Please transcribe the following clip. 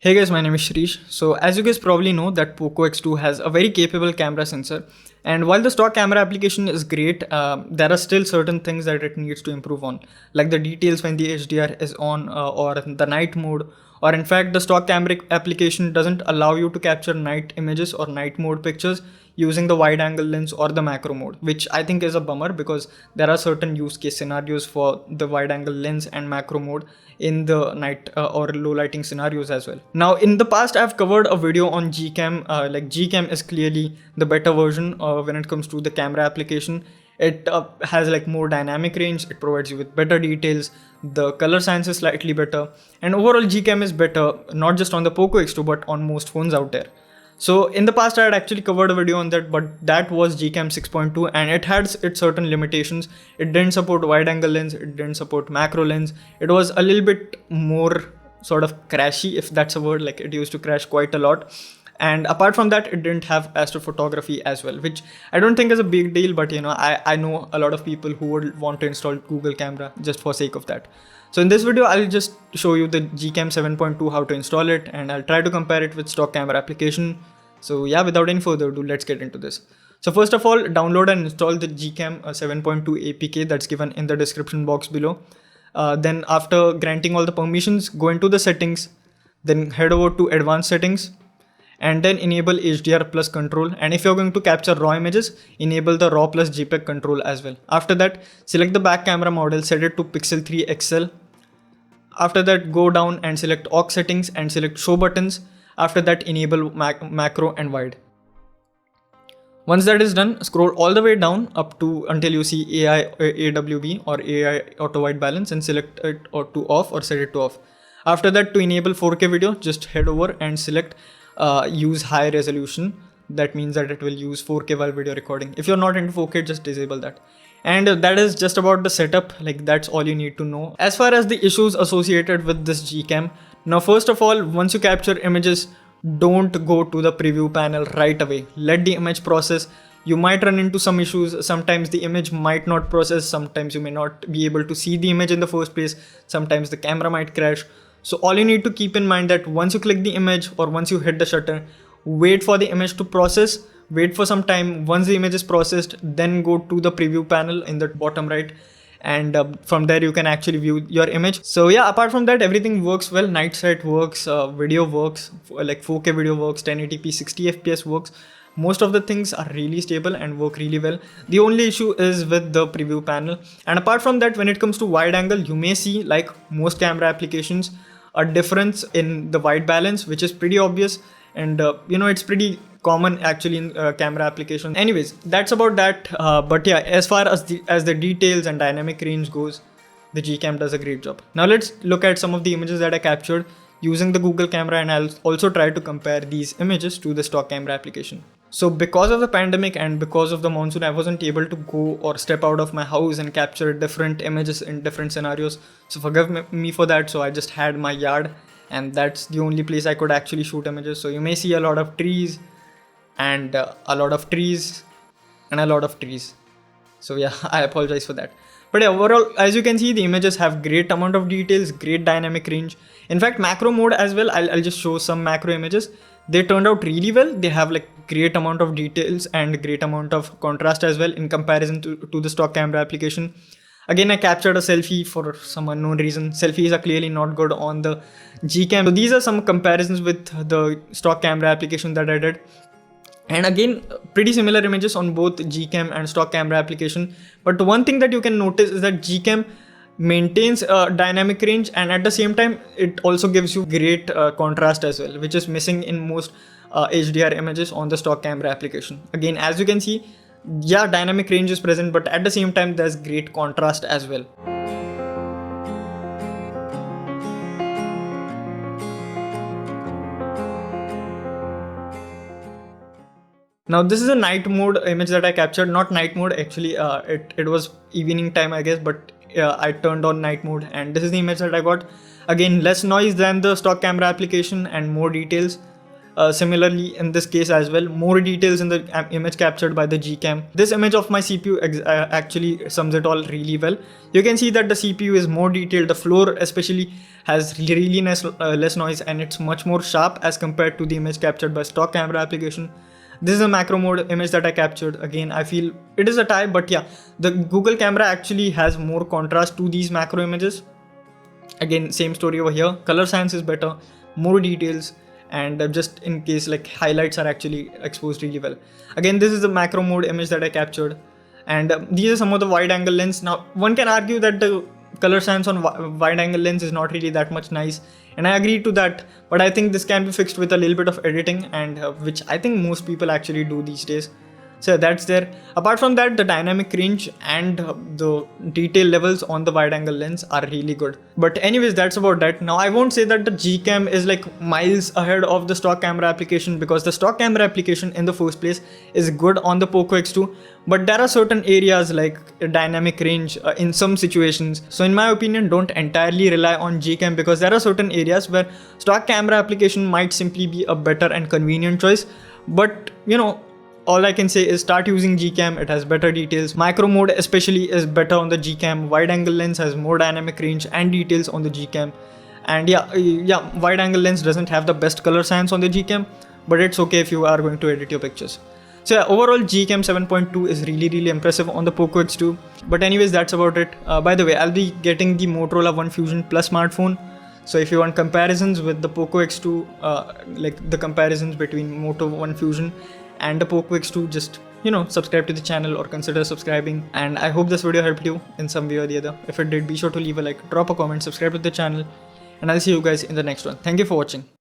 Hey guys, my name is Shrish. So as you guys probably know that POCO X2 has a very capable camera sensor, and while the stock camera application is great, there are still certain things that it needs to improve on, like the details when the HDR is on or the night mode, or in fact the stock camera application doesn't allow you to capture night images or night mode pictures using the wide angle lens or the macro mode, which I think is a bummer because there are certain use case scenarios for the wide angle lens and macro mode in the night or low lighting scenarios as well. Now in the past I've covered a video on GCAM. GCAM is clearly the better version when it comes to the camera application. It has like more dynamic range, it provides you with better details, the color science is slightly better, and overall GCAM is better not just on the POCO X2 but on most phones out there. So in the past I had actually covered a video on that, but that was GCAM 6.2 and it had its certain limitations. It didn't support wide angle lens, it didn't support macro lens. It was a little bit more sort of crashy, if that's a word, like it used to crash quite a lot. And apart from that, it didn't have astrophotography as well, which I don't think is a big deal, but I know a lot of people who would want to install Google Camera just for sake of that. So in this video, I'll just show you the GCAM 7.2, how to install it, and I'll try to compare it with stock camera application. So yeah, without any further ado, let's get into this. So first of all, download and install the GCAM 7.2 APK that's given in the description box below. Then after granting all the permissions, go into the settings, then head over to advanced settings, and then enable HDR plus control. And if you're going to capture raw images, enable the raw plus JPEG control as well. After that, select the back camera model, set it to Pixel 3 XL. After that, go down and select aux settings and select show buttons. After that, enable macro and wide. Once that is done, scroll all the way down up to until you see AI AWB or AI auto white balance and select it or to off or set it to off. After that, to enable 4K video, just head over and select use high resolution. That means that it will use 4K while video recording. If you're not into 4K, just disable that. And that is just about the setup. Like that's all you need to know. As far as the issues associated with this GCAM, now first of all, once you capture images, don't go to the preview panel right away. Let the image process. You might run into some issues. Sometimes the image might not process. Sometimes you may not be able to see the image in the first place. Sometimes the camera might crash. So all you need to keep in mind that once you click the image or once you hit the shutter, wait for the image to process, wait for some time. Once the image is processed, then go to the preview panel in the bottom right, and from there you can actually view your image. So yeah, apart from that, everything works well. Night sight works, video works, like 4K video works, 1080p 60 fps works. Most of the things are really stable and work really well. The only issue is with the preview panel. And apart from that, when it comes to wide angle, you may see, like most camera applications, a difference in the white balance, which is pretty obvious, and it's pretty common actually in camera applications. Anyways, that's about that. But yeah, as far as the details and dynamic range goes, the GCAM does a great job. Now let's look at some of the images that I captured using the Google camera, and I'll also try to compare these images to the stock camera application. So because of the pandemic and because of the monsoon, I wasn't able to go or step out of my house and capture different images in different scenarios. So forgive me for that. So I just had my yard, and that's the only place I could actually shoot images. So you may see a lot of trees and a lot of trees and a lot of trees. So yeah, I apologize for that. But yeah, overall, as you can see, the images have great amount of details, great dynamic range. In fact, macro mode as well, I'll just show some macro images. They turned out really well. They have like great amount of details and great amount of contrast as well in comparison to the stock camera application. Again, I captured a selfie for some unknown reason. Selfies are clearly not good on the GCAM. So these are some comparisons with the stock camera application that I did. And again, pretty similar images on both GCAM and stock camera application. But one thing that you can notice is that GCAM maintains a dynamic range, and at the same time, it also gives you great contrast as well, which is missing in most HDR images on the stock camera application. Again, as you can see, yeah, dynamic range is present, but at the same time, there's great contrast as well. Now this is a night mode image that I captured, not night mode actually, it was evening time I guess, but I turned on night mode, and this is the image that I got. Again, less noise than the stock camera application and more details. Similarly, in this case as well, more details in the image captured by the GCAM. This image of my CPU actually sums it all really well. You can see that the CPU is more detailed. The floor especially has really less noise, and it's much more sharp as compared to the image captured by stock camera application. This is a macro mode image that I captured. Again, I feel it is a tie, but yeah, the Google camera actually has more contrast to these macro images. Again, same story over here. Color science is better, more details, and just in case like highlights are actually exposed really well. Again, this is the macro mode image that I captured, and these are some of the wide angle lens. Now, one can argue that the color science on wide angle lens is not really that much nice, and I agree to that, but I think this can be fixed with a little bit of editing, and which I think most people actually do these days. So that's there. Apart from that, the dynamic range and the detail levels on the wide angle lens are really good. But anyways, that's about that. Now, I won't say that the GCAM is like miles ahead of the stock camera application, because the stock camera application in the first place is good on the POCO X2, but there are certain areas like dynamic range in some situations. So in my opinion, don't entirely rely on GCAM, because there are certain areas where stock camera application might simply be a better and convenient choice. But all I can say is start using GCAM. It has better details. Micro mode especially is better on the GCAM. Wide angle lens has more dynamic range and details on the GCAM. And yeah, wide angle lens doesn't have the best color science on the GCAM, but it's okay if you are going to edit your pictures. So yeah, overall GCAM 7.2 is really impressive on the POCO X2. But anyways, that's about it. By the way, I'll be getting the Motorola One Fusion Plus smartphone. So if you want comparisons with the POCO X2, like the comparisons between Moto One Fusion and the POCO X2, just subscribe to the channel or consider subscribing. And I hope this video helped you in some way or the other. If it did, be sure to leave a like, drop a comment, subscribe to the channel, and I'll see you guys in the next one. Thank you for watching.